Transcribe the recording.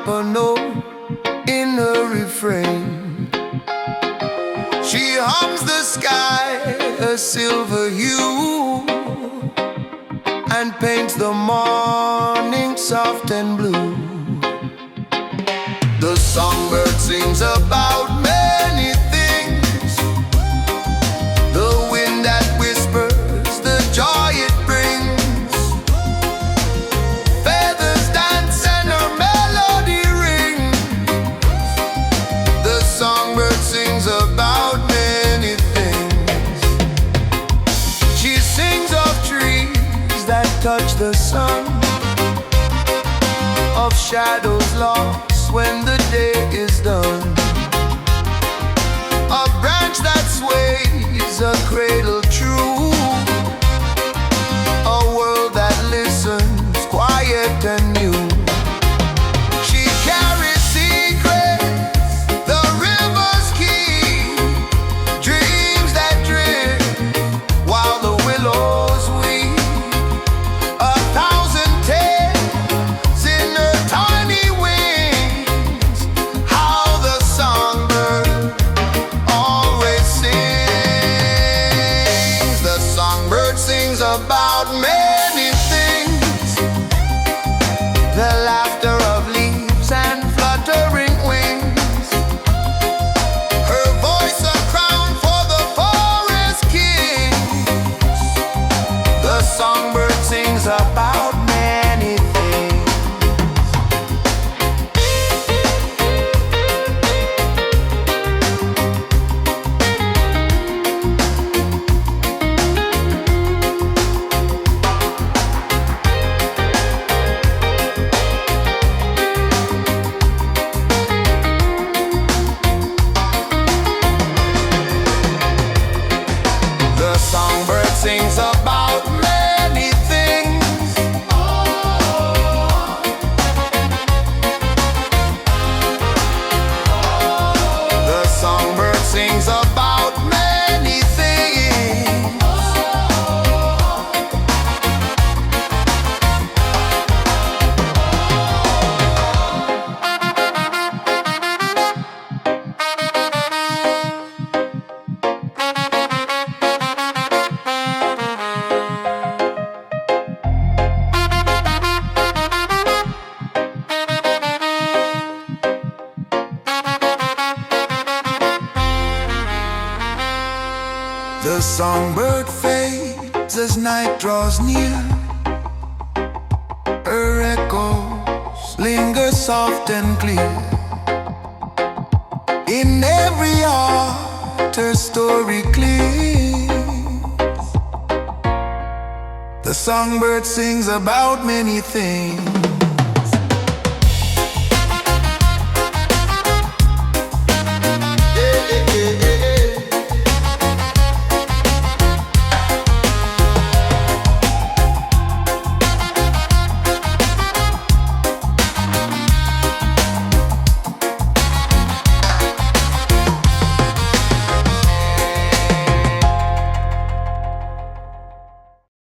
drop a note in her refrain. She hums the sky a silver hue and paints the morning soft and blue. The songbird sings about many things: the wind that whispers, the joy it brings. Feathers dance and her melody rings. The songbird sings about many things. She sings of trees that touch the sun, of shadows lost when the day is done, a branch that sways, a cradle true, a world that listens, quiet and new. She carries secrets, the river's key, dreams that drift while the willows weep. 1,000 tales in her tiny wings. How the songbird always sings. The songbird sings about many things: the laughter of leaves and fluttering wings. Her voice a crown for the forest kings. The songbird sings about many things. The songbird sings about many things. The songbird sings about many things. The songbird fades as night draws near. Her echoes linger soft and clear. In every heart her story clears. The songbird sings about many things.